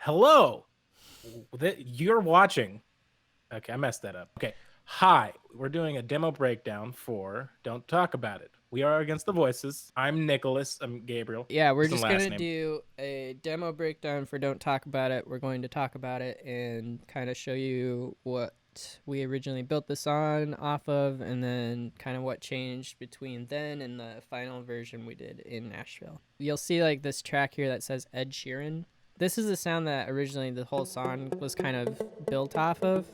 Hello. You're watching. Okay, I messed that up. Okay. Hi. We're doing a demo breakdown for Don't Talk About It. We are Against the Voices. I'm Nicholas. I'm Gabriel. Yeah, we're What's the just last going to name? do a demo breakdown for Don't Talk About It. We're going to talk about it and kind of show you what we originally built this on off of, and then kind of what changed between then and the final version we did in Nashville. You'll see like this track here that says Ed Sheeran. This is the sound that originally the whole song was kind of built off of,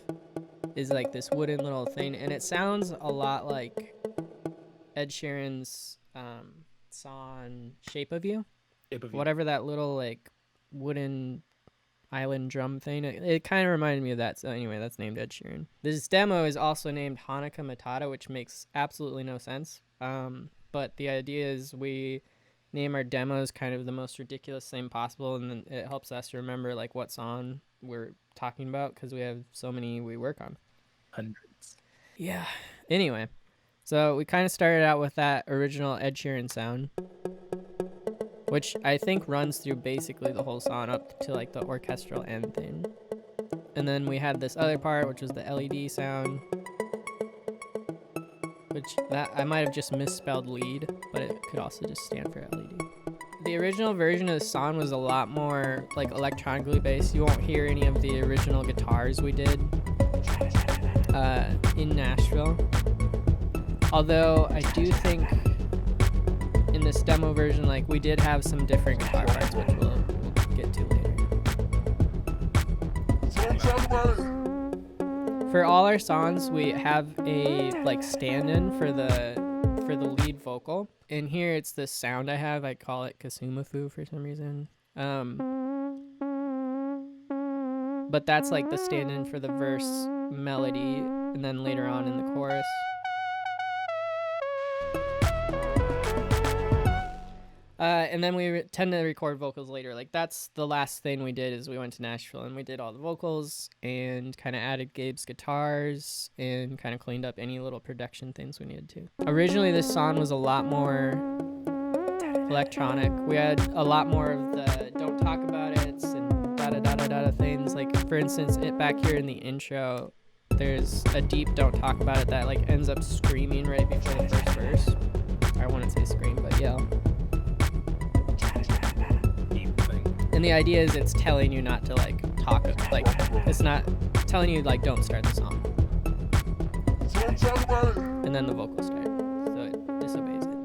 is like this wooden little thing, and it sounds a lot like Ed Sheeran's song Shape of You. Whatever that little like wooden island drum thing, it kind of reminded me of that. So anyway, that's named Ed Sheeran. This demo is also named Hanukkah Matata, which makes absolutely no sense. But the idea is we name our demos kind of the most ridiculous thing possible, and then it helps us remember like what song we're talking about, because we have so many we work on. Hundreds. Yeah. Anyway, so we kind of started out with that original Ed Sheeran sound, which I think runs through basically the whole song up to like the orchestral end thing. And then we had this other part, which was the LED sound, which that I might have just misspelled lead, but it could also just stand for LED. The original version of the song was a lot more like electronically based. You won't hear any of the original guitars we did in Nashville. Although I do think in this demo version, like we did have some different guitar parts, which we'll get to later. For all our songs, we have a like stand-in for the lead vocal. And here it's this sound I have. I call it Kasumafu for some reason. But that's like the stand-in for the verse melody, and then later on in the chorus. And then we tend to record vocals later. Like that's the last thing we did, is we went to Nashville and we did all the vocals and kind of added Gabe's guitars and kind of cleaned up any little production things we needed to. Originally, this song was a lot more electronic. We had a lot more of the Don't Talk About It and da-da-da-da-da things. Like for instance, it back here in the intro, there's a deep Don't Talk About It that like ends up screaming right before the first verse. I wouldn't say scream, but yell. And the idea is it's telling you not to like talk, like it's not telling you like don't start the song. And then the vocals start, so it disobeys it.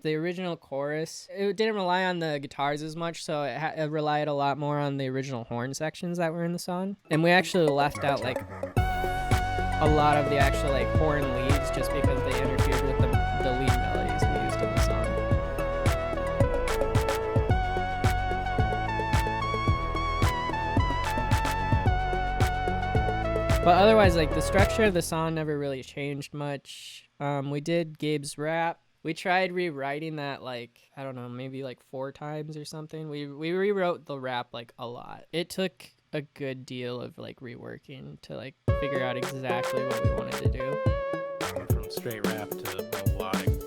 The original chorus, it didn't rely on the guitars as much, so it relied a lot more on the original horn sections that were in the song. And we actually left out like a lot of the actual like horn leads just because they interfered with the lead melodies we used in the song. But otherwise, like the structure of the song never really changed much. We did Gabe's rap. We tried rewriting that like, I don't know, maybe like 4 times or something. We rewrote the rap like a lot. It took a good deal of like reworking to like figure out exactly what we wanted to do. From straight rap to melodic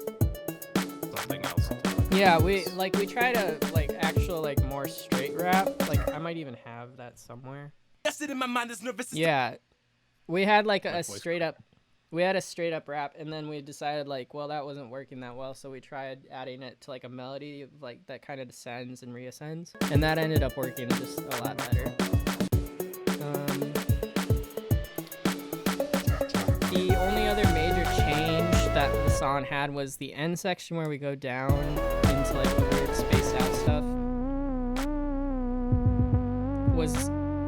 something else. Yeah, we try to like actual like more straight rap. Like I might even have that somewhere. Yes, it in my mind is nervous. Yeah. We had like a straight up rap, and then we decided like, well, that wasn't working that well, so we tried adding it to like a melody like that kind of descends and reascends, and that ended up working just a lot better. The only other major change that the song had was the end section where we go down into like the weird spaced out stuff.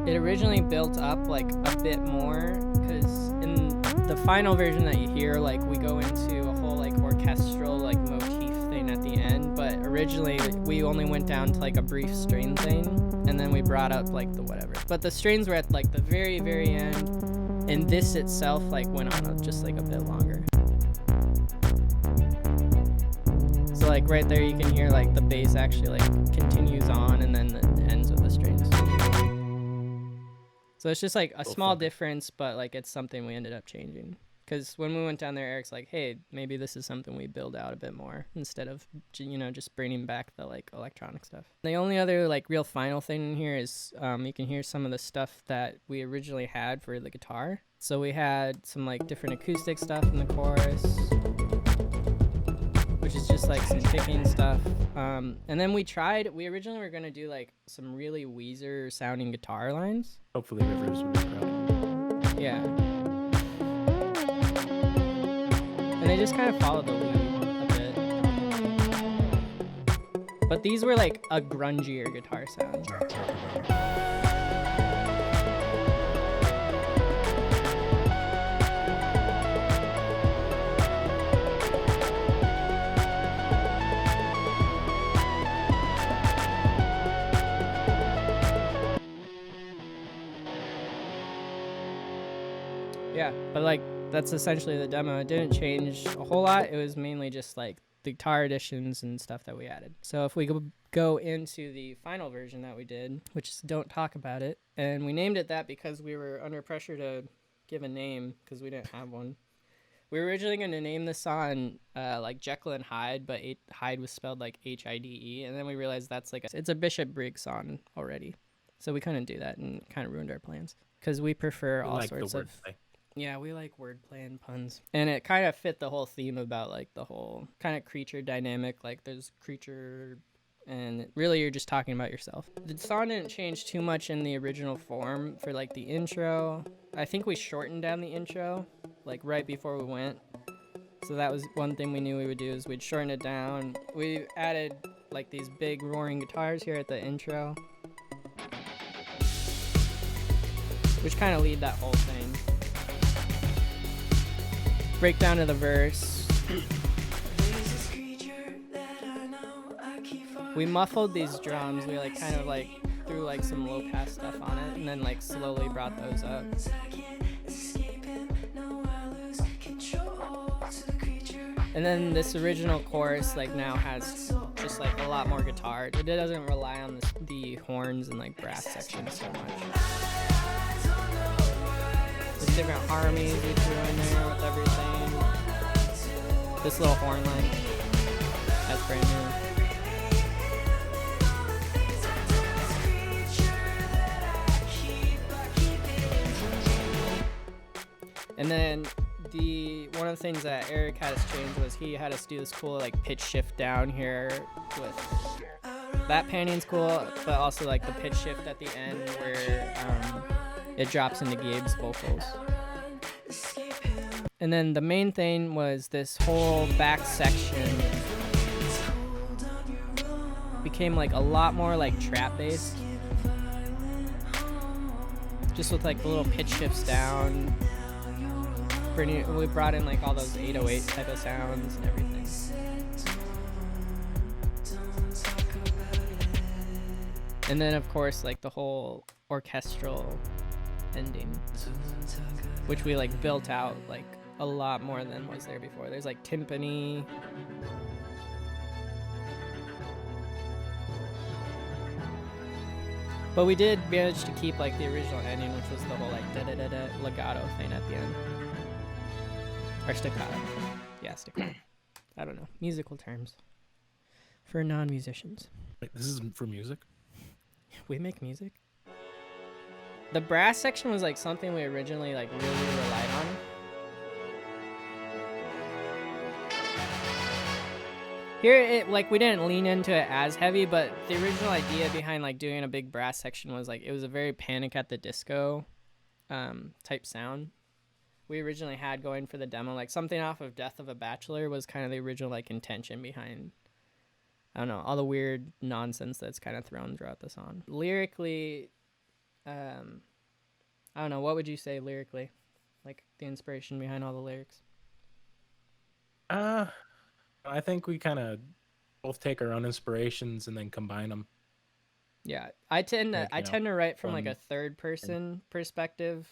It originally built up like a bit more, because in the final version that you hear, like we go into a whole like orchestral like motif thing at the end, but originally we only went down to like a brief string thing, and then we brought up like the whatever. But the strings were at like the very, very end, and this itself like went on just like a bit longer. So like right there you can hear like the bass actually like continues on, and then it ends with the strings. So it's just like a small difference, but like it's something we ended up changing Because when we went down there, Eric's like, hey, maybe this is something we build out a bit more instead of, just bringing back the like electronic stuff. The only other like real final thing in here is you can hear some of the stuff that we originally had for the guitar. So we had some like different acoustic stuff in the chorus, which is just like some picking stuff. And then we originally were going to do like some really Weezer sounding guitar lines. Hopefully Rivers would be proud. Yeah. And they just kind of followed the lead a bit. But these were like a grungier guitar sound. Yeah, but like that's essentially the demo. It didn't change a whole lot. It was mainly just like the guitar additions and stuff that we added. So if we go into the final version that we did, which is Don't Talk About It, and we named it that because we were under pressure to give a name because we didn't have one. We were originally going to name the song like Jekyll and Hyde, but Hyde was spelled like Hide, and then we realized that's like it's a Bishop Briggs song already. So we couldn't do that and kind of ruined our plans because we prefer all sorts of... Yeah, we like wordplay and puns. And it kind of fit the whole theme about like the whole kind of creature dynamic. Like there's creature and really you're just talking about yourself. The song didn't change too much in the original form for like the intro. I think we shortened down the intro like right before we went. So that was one thing we knew we would do is we'd shorten it down. We added like these big roaring guitars here at the intro, which kind of lead that whole thing. Break down to the verse. We muffled these drums. We like kind of like threw like some low pass stuff on it and then like slowly brought those up. And then this original chorus like now has just like a lot more guitar. It doesn't rely on the horns and like brass sections so much. There's different harmonies we threw in there with everything. This little horn line, that's brand new. And then one of the things that Eric had us change was he had us do this cool like pitch shift down here with that panning's cool, but also like the pitch shift at the end where it drops into Gabe's vocals. And then the main thing was this whole back section became like a lot more like trap based. Just with like the little pitch shifts down. We brought in like all those 808 type of sounds and everything. And then of course like the whole orchestral ending, which we like built out like a lot more than was there before. There's like timpani. But we did manage to keep like the original ending, which was the whole like da-da-da-da legato thing at the end. Or staccato. Yeah, staccato. I don't know. Musical terms. For non-musicians. Wait, this is for music? We make music? The brass section was like something we originally like really relied on. Here, it like we didn't lean into it as heavy, but the original idea behind like doing a big brass section was like it was a very Panic at the Disco type sound. We originally had going for the demo, like something off of Death of a Bachelor was kind of the original like intention behind, I don't know, all the weird nonsense that's kind of thrown throughout the song. Lyrically, I don't know, what would you say lyrically? Like the inspiration behind all the lyrics? I think we kind of both take our own inspirations and then combine them. Yeah, I tend to write from like a third person perspective,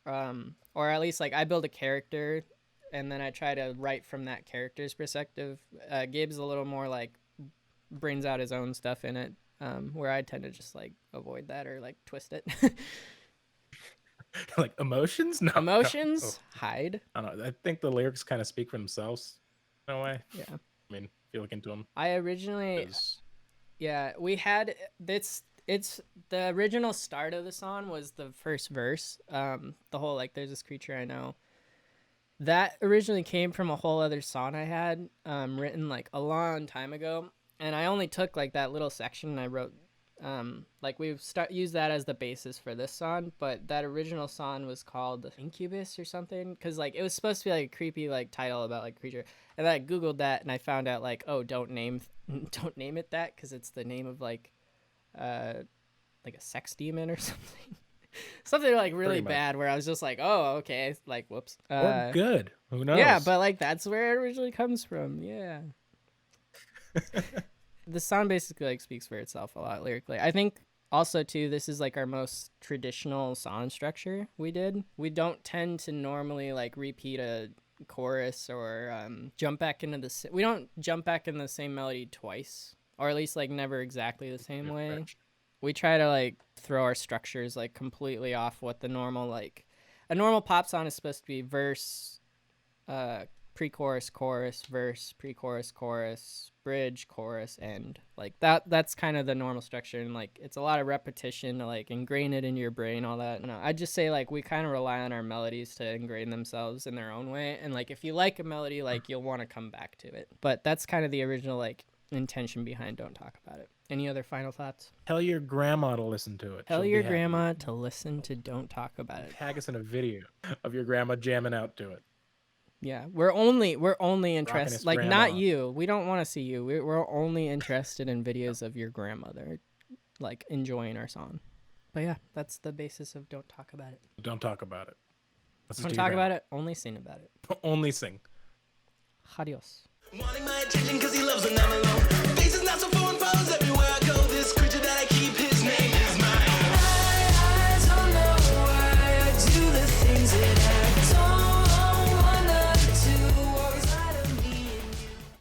or at least like I build a character and then I try to write from that character's perspective. Gabe's a little more like brings out his own stuff in it, where I tend to just like avoid that or like twist it. Like emotions? No. Emotions, hide. I don't know. I think the lyrics kind of speak for themselves in a way. Yeah. I mean, if you look into them. I originally, yeah, we had it's the original start of the song was the first verse. The whole like there's this creature I know. That originally came from a whole other song I had written like a long time ago, and I only took like that little section and I wrote like we've used that as the basis for this song, but that original song was called Incubus or something, because like it was supposed to be like a creepy like title about like creature, and then I googled that and I found out like, oh, don't name it that, because it's the name of like a sex demon or something. Something like really bad, where I was just like, oh, okay, like whoops. Or good, who knows? Yeah, but like that's where it originally comes from. Yeah. The song basically like speaks for itself a lot lyrically. I think also too, this is like our most traditional song structure we did. We don't tend to normally like repeat a chorus or jump back into the we don't jump back in the same melody twice, or at least like never exactly the same way. We try to like throw our structures like completely off what the normal, like a normal pop song is supposed to be: verse, pre-chorus, chorus, verse, pre-chorus, chorus, bridge, chorus, end. Like that's kind of the normal structure, and like it's a lot of repetition to like ingrain it into your brain, all that. No, I'd just say like we kind of rely on our melodies to ingrain themselves in their own way, and like if you like a melody, like you'll want to come back to it. But that's kind of the original like intention behind Don't Talk About It. Any other final thoughts? Tell your grandma to listen to it. Tell your grandma to listen to Don't Talk About It. Tag us in a video of your grandma jamming out to it. Yeah, we're only interested, like grandma. Not you. We don't want to see you. We're only interested in videos of your grandmother, like enjoying our song. But yeah, that's the basis of Don't Talk About It. Don't talk about it. Don't talk about it. Only sing about it. Only sing. Adios. Wanting my attention 'cause he loves when I'm alone. Faces not so foreign, follows everywhere I go.